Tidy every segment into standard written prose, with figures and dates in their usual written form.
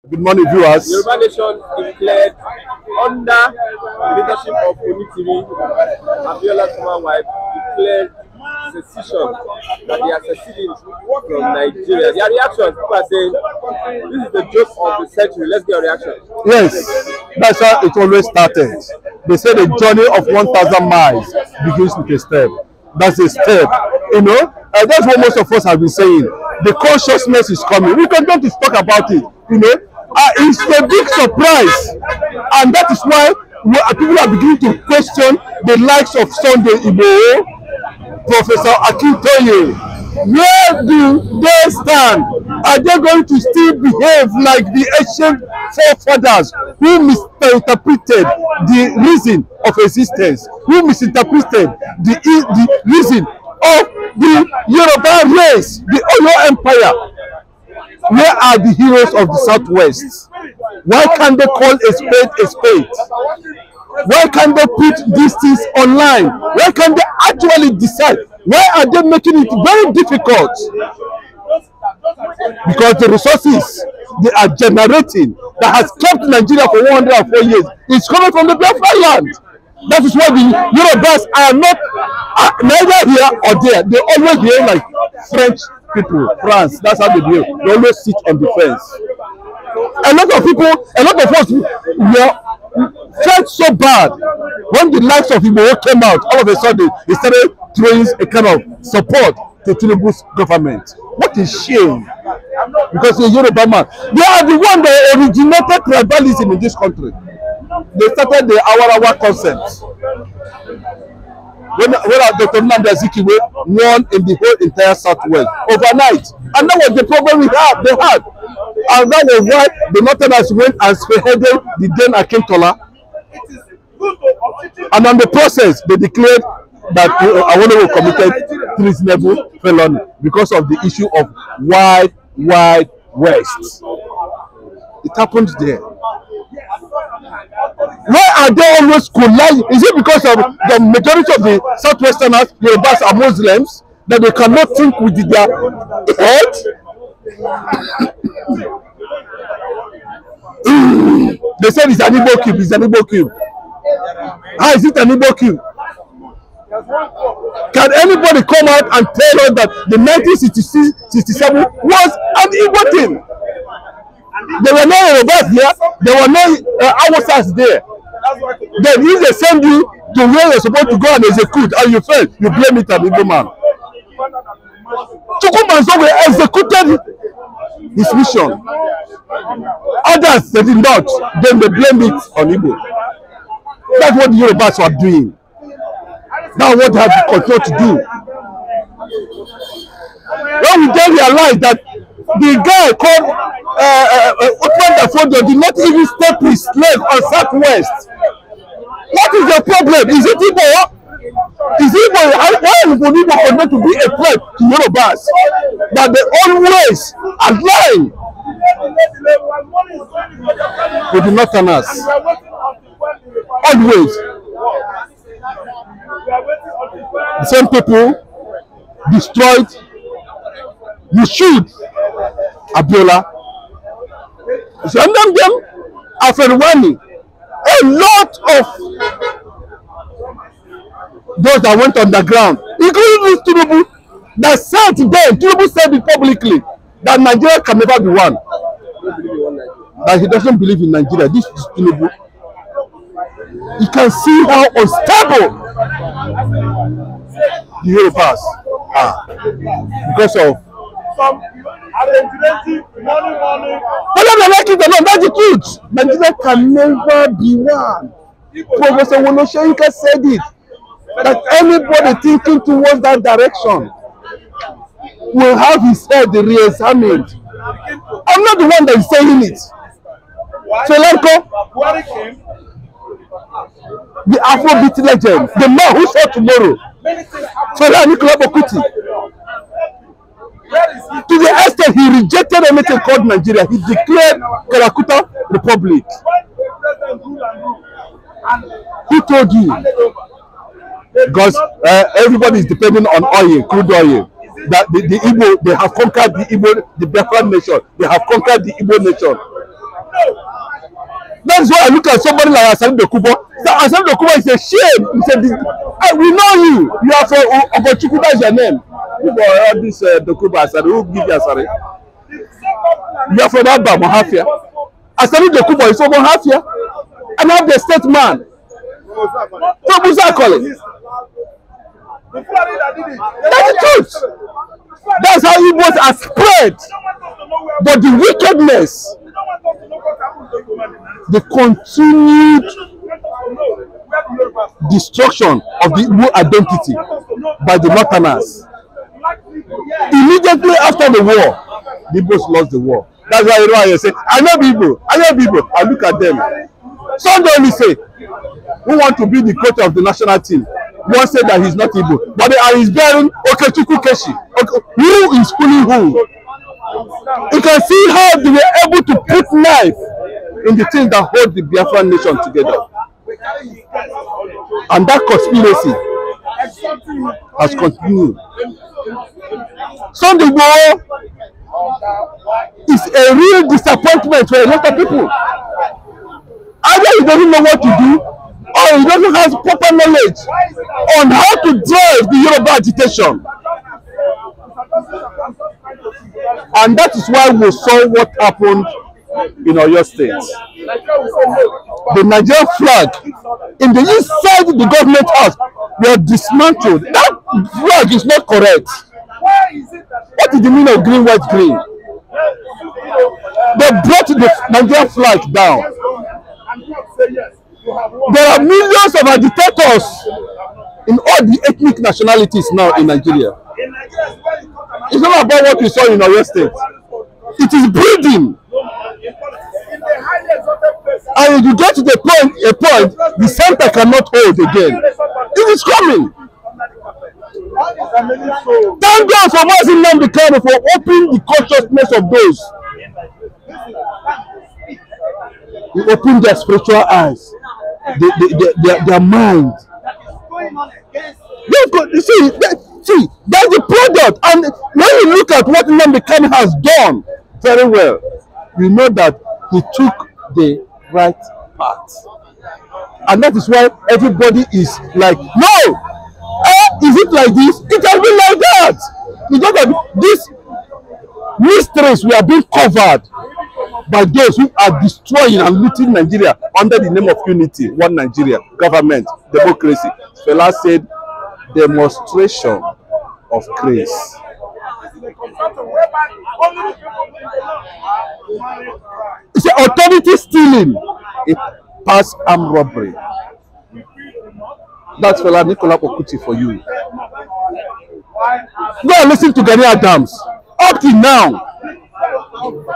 Good morning, viewers. Yoruba Nation declared under the leadership of Onitiri Abiola's former wife declared secession, that they are seceding from Nigeria. Their reaction, people are saying, this is the joke of the century. Let's get a reaction. Yes, that's how it always started. They say the journey of 1,000 miles begins with a step. That's a step, you know. That's what most of us have been saying. The consciousness is coming. We continue to talk about it, you know. It's a big surprise, and that is why people are beginning to question the likes of Sunday Igboho, Professor Akintoye. Where do they stand? Are they going to still behave like the ancient forefathers who misinterpreted the reason of existence, who misinterpreted the reason of the Yoruba race, the Oyo Empire? Where are the heroes of the Southwest? Why can't they call a spade a spade? Why can't they put these things online? Why can't they actually decide? Why are they making it very difficult? Because the resources they are generating that has kept Nigeria for 104 years is coming from the Biafran land. That is why the Yorubas are not neither here or there. They always behave like French people, France. That's how they behave. They always sit on the fence. A lot of people, a lot of us felt so bad when the likes of Igboho came out. All of a sudden, they started throwing a kind of support to Tinubu's government. What a shame! Because the Yoruba man, they are the one that originated tribalism in this country. They started the Awarawa concept. When Dr. Nnamdi Azikiwe won in the whole entire Southwest overnight, and that was the problem they had, and that was why the Northerners went and spearheaded the then Akintola, and on the process they declared that Awolowo committed treasonable felony because of the issue of Wide West. It happened there. Why are they always colliding? Is it because of the majority of the Southwesterners, Yorubas, are Muslims, that they cannot think with their head? They said it's an Igbo cube. It's an Igbo cube. How is it an Igbo cube? Can anybody come out and tell us that the 1967 was an Igbo thing? There were no Yorubas there. There were no Hausas there. Then if they send you to where you're supposed to go and execute and you fail, you blame it on the Igbo man. Chukwumanso executed his mission. Others they did not. Then they blame it on Igbo. That's what the Yorubas were doing. That's what they have to continue to do. When we then realize that the guy called Utman Dafodio did not even step his leg on Southwest. What is the problem? Is it Igbo? Is Igbo? Why would Igbo continue to be a threat to Yorubas? That they always align with the Northerners. Always. The same people destroyed Abiola. Some of them are Ferwani. A lot of those that went underground, including this Tinubu, that said today, Tinubu said it publicly, that Nigeria can never be one. That he doesn't believe in Nigeria. This is Tinubu. You can see how unstable the Yorubas are because of whether they like it or not. That's the truth. Nigeria can never be one. Professor Wonoshenka said it, that anybody thinking towards that direction will have his head re-examined. I'm not the one that is saying it. So the Afrobeat legend, the man who saw tomorrow, to the extent he rejected anything called Nigeria, he declared Karakuta Republic. Who told you? Because everybody is depending on oil, crude oil. That the Igbo, they have conquered the Igbo, the Biafran nation. They have conquered the Igbo nation. is why I look at somebody like Asani Dokubo. Asani Dokubo is a shame. He said, we know you. You are from Ogochukwu, that's your name. You are all this Dokubo Asani. Who give you Asani? You are from Abba, Mohafia. Asani Dokubo is from Mohafia. And I'm the state man. So Musa call it. That's the truth. That's how Igbos are spread. But the wickedness, the continued destruction of the Igbo identity by the Northerners. Immediately after the war, the Igbos lost the war. That's why you know I say, I know people, I look at them. Some don't only say, who want to be the coach of the national team. One said that he's not Igbo, but they are his bearing Okechukwu Keshi. Who is fooling who? You can see how they were able to put knife in the things that hold the Biafran nation together. And that conspiracy has continued. Sunday war is a real disappointment for a lot of people. Either he doesn't know what to do, or he doesn't have proper knowledge on how to drive the Yoruba agitation. And that is why we saw what happened in Oyo State. The Nigerian flag in the inside the government house were dismantled. That flag is not correct. What is the meaning of green, white, green? They brought the Nigerian flag down. There are millions of agitators in all the ethnic nationalities now in Nigeria. It's not about what we saw in Oyo State. It is breeding. And you get to the point, the center cannot hold again. It is coming. Thank God for Mazin Nnamdi for opening the consciousness of those. He opened their spiritual eyes, their mind. See, that's the product. And when you look at what Nnamdi has done very well, you know that he took the right path. And that is why everybody is like, no! Is it like this? It has been like that. It's not that these mysteries we are being covered by those who are destroying and looting Nigeria under the name of unity, one Nigeria, government, democracy. Fela said, demonstration of grace. It's an authority stealing, a past armed robbery. That's Fela Nicola Okuti for you. Go and listen to Gani Adams. Up till now,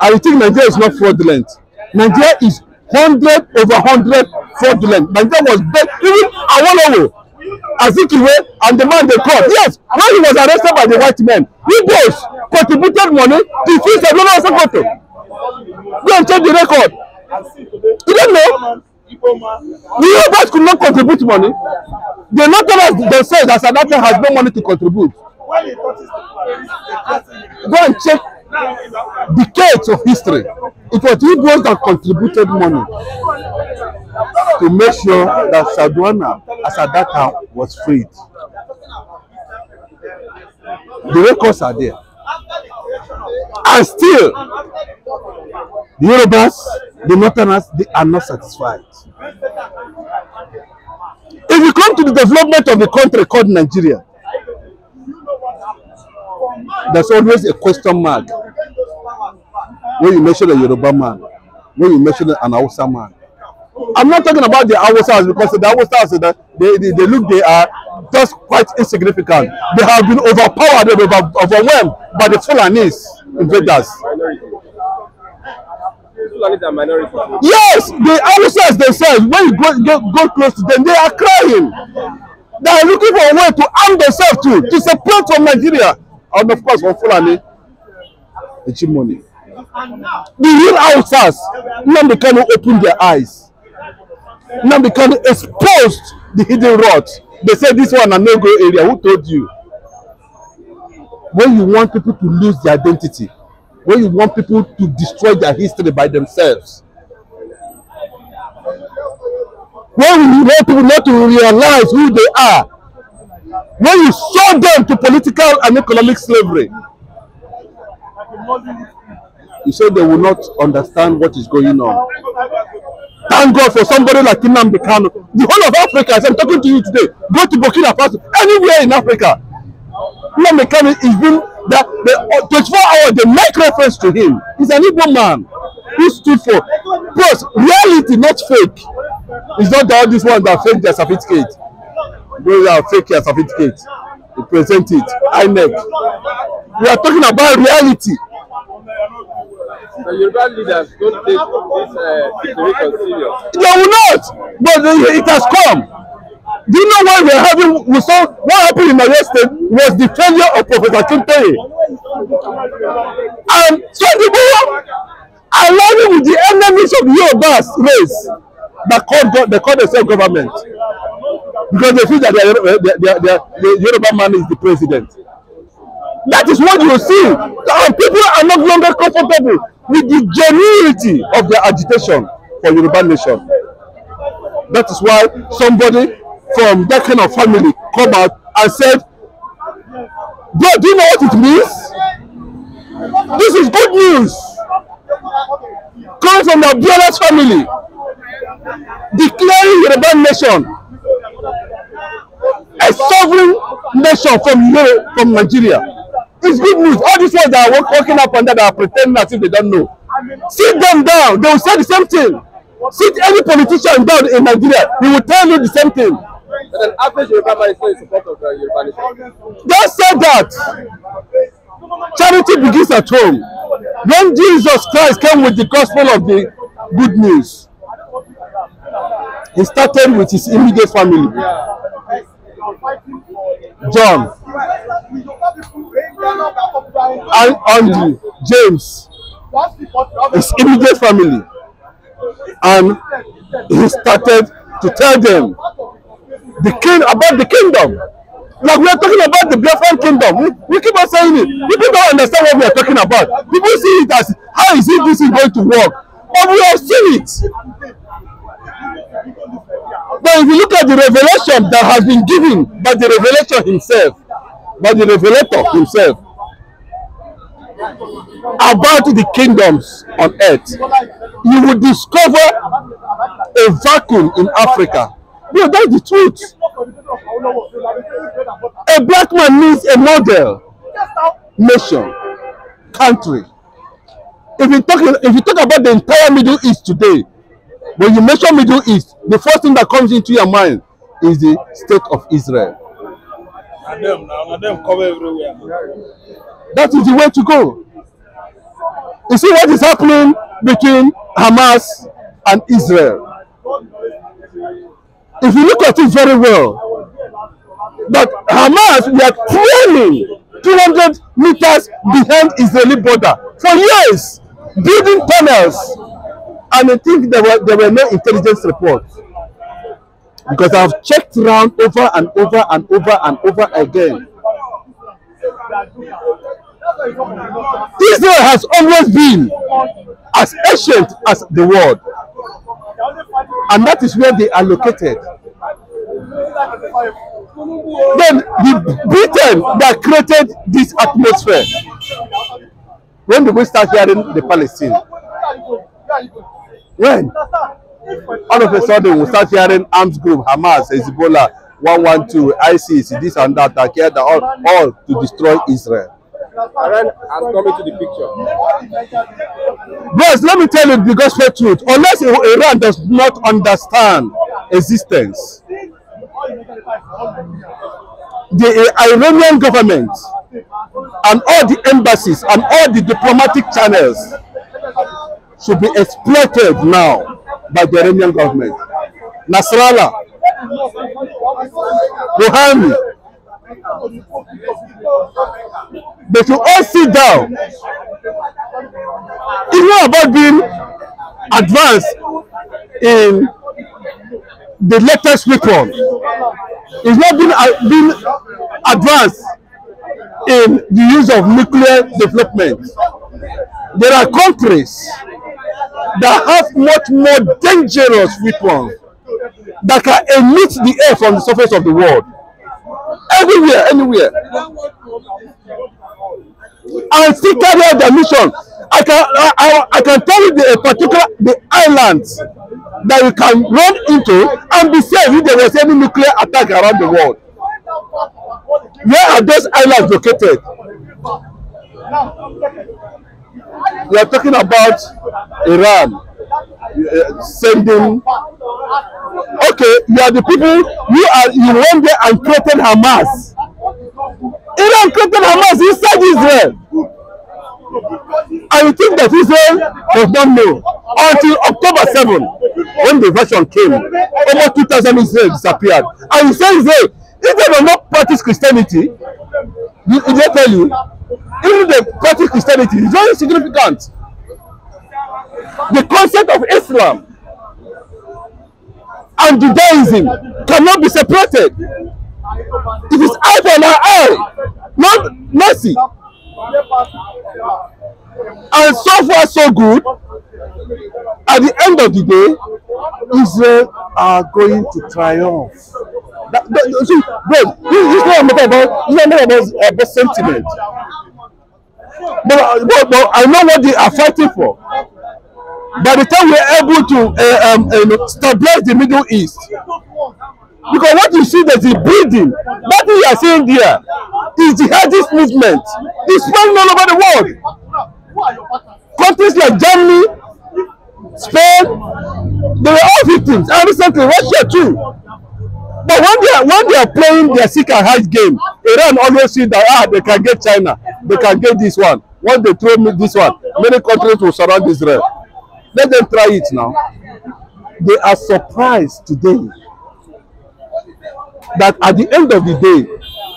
I think Nigeria is not fraudulent. Nigeria is 100 over 100 fraudulent. Nigeria was bad. Even Awolowo, Azikiwe, and the man they caught. Yes, when he was arrested by the white men, Igbos contributed money to fees of Lola Sokoto. Go and check the record. You don't know? The Yorubas could not contribute money. The Northerners themselves, as Adata, has no money to contribute. Go and check decades of history. It was Igbos that contributed money to make sure that Saduana, as Adata, was freed. The records are there. And still, the Yorubas, the Northerners, they are not satisfied. If you come to the development of the country called Nigeria, there's always a question mark when you mention a Yoruba man, when you mention an Hausa man. I'm not talking about the Hausas because the Hausas, they look, they are just quite insignificant. They have been overpowered, overwhelmed by the Fulanis invaders. Yes, the Hausas themselves, when you go close to them, they are crying. They are looking for a way to arm themselves to separate from Nigeria. And of course, from Fulani, the Chimoni. The real Hausas, Nnamdi Kanu opened their eyes. Nnamdi Kanu exposed the hidden rods. They said this one a no-go area. Who told you? When you want people to lose their identity, when you want people to destroy their history by themselves, when you want people not to realize who they are, when you sold them to political and economic slavery, you say they will not understand what is going on. Thank God for somebody like Nnamdi Kanu. The whole of Africa, as I'm talking to you today, go to Burkina Faso, anywhere in Africa. Nnamdi Kanu is being the 24 hours, they make reference to him. He's an Igbo man who stood for plus reality, not fake. It's not all these ones that fake their certificate. Those are fake their certificate. They present it. INEC. We are talking about reality. The Yoruba leaders don't take this situation serious. They will not, but it has come. Do you know why we saw what happened in Oyo State was the failure of Professor Akintoye. And some people aligning with the enemies of the Yoruba's race that they call themselves government because they feel that the Yoruba man is the president. That is what you see. And people are no longer comfortable with the genuinity of their agitation for Yoruba nation. That is why somebody from that kind of family come out and said, bro, do you know what it means? This is good news. Coming from the Abiola'S family, declaring Yoruba nation a sovereign nation from Nigeria. It's good news. All these ones that are walking up and that are pretending as if they don't know. Sit them down. They will say the same thing. Sit any politician down in Nigeria, he will tell you the same thing. But an average Yoruba man is not in support of Yoruba nation. Just say that. Charity begins at home. When Jesus Christ came with the gospel of the good news, he started with his immediate family. John, and Andrew, James, his immediate family, and he started to tell them about the kingdom. Like we are talking about the Biafran kingdom. We keep on saying it. People don't understand what we are talking about. People see it as, how is it this is going to work? But we have seen it. But if you look at the revelation that has been given by the revelator himself, about the kingdoms on earth, you will discover a vacuum in Africa. No, that's the truth. A black man needs a model nation, country. If you talk about the entire Middle East today, when you mention Middle East, the first thing that comes into your mind is the state of Israel. And them cover everywhere. That is the way to go. You see what is happening between Hamas and Israel. If you look at it very well, but Hamas, we are trailing 200 meters behind Israeli border for years, building tunnels. And I think there were no intelligence reports. Because I've checked around over and over and over and over again. Israel has always been as ancient as the world. And that is where they are located. Then the Britain that created this atmosphere. When do we start hearing the Palestine? When? All of a sudden we start hearing arms group, Hamas, Hezbollah, 112, ISIS, this and that, all to destroy Israel. Iran has come into the picture. Yes, let me tell you the gospel truth. Unless Iran does not understand existence, the Iranian government and all the embassies and all the diplomatic channels should be exploited now by the Iranian government. Nasrallah, Rouhani, they should all sit down. It's not about being advanced in the latest weapon. It's not being advanced in the use of nuclear development. There are countries that have much more dangerous weapons that can emit the air from the surface of the world. Everywhere, anywhere. And still carry out their mission. I can tell you the islands that you can run into and be safe if there was any nuclear attack around the world. Where are those islands located? We are talking about Iran sending. Okay, you are the people you went there and created Hamas. Iran created Hamas inside Israel. And you think that Israel does not know until October 7, when the version came, over 2,000 Israel disappeared. And you say Israel does not practice Christianity. Did they tell you? Even the practice Christianity is very significant. The concept of Islam and Judaism cannot be separated. It is eye for an eye, not mercy. And so far so good. At the end of the day, Israel are going to triumph. See, bro, this is not a matter about sentiment. But I know what they are fighting for. By the time we are able to stabilize the Middle East, because what you see there's a building, that thing you are seeing there is jihadist movement. It's spreading all over the world. Countries like Germany, Spain, they were all victims, and recently Russia too. But when they are playing their seek and hide game, Iran always see that they can get China, they can get this one. Once they throw this one, many countries will surround Israel. Let them try it now. They are surprised today that at the end of the day,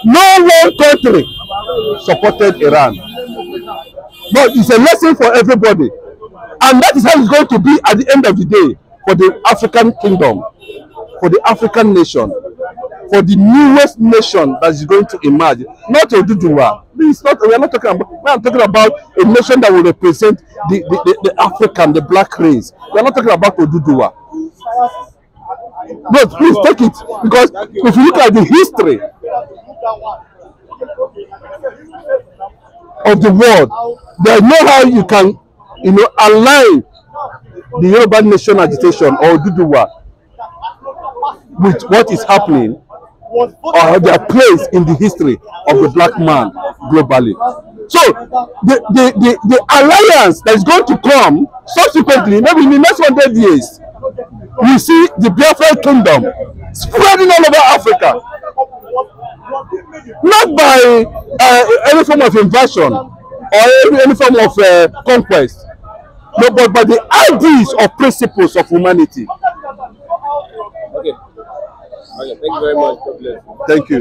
no one country supported Iran. But it's a lesson for everybody. And that is how it's going to be at the end of the day for the African kingdom, for the African nation, for the newest nation that is going to emerge. Not Oduduwa. We are not talking about. We are talking about a nation that will represent the African, the black race. We are not talking about Oduduwa. No, please take it, because if you look at the history of the world, there is no how you can, align the Yoruba nation agitation or Oduduwa with what is happening or their place in the history of the black man globally. So the alliance that is going to come subsequently, maybe in the next 100 years, we see the Biafran kingdom spreading all over Africa, not by any form of invasion or any form of conquest, no, but by the ideas or principles of humanity. Okay. Okay, thank you very much. God bless. Thank you.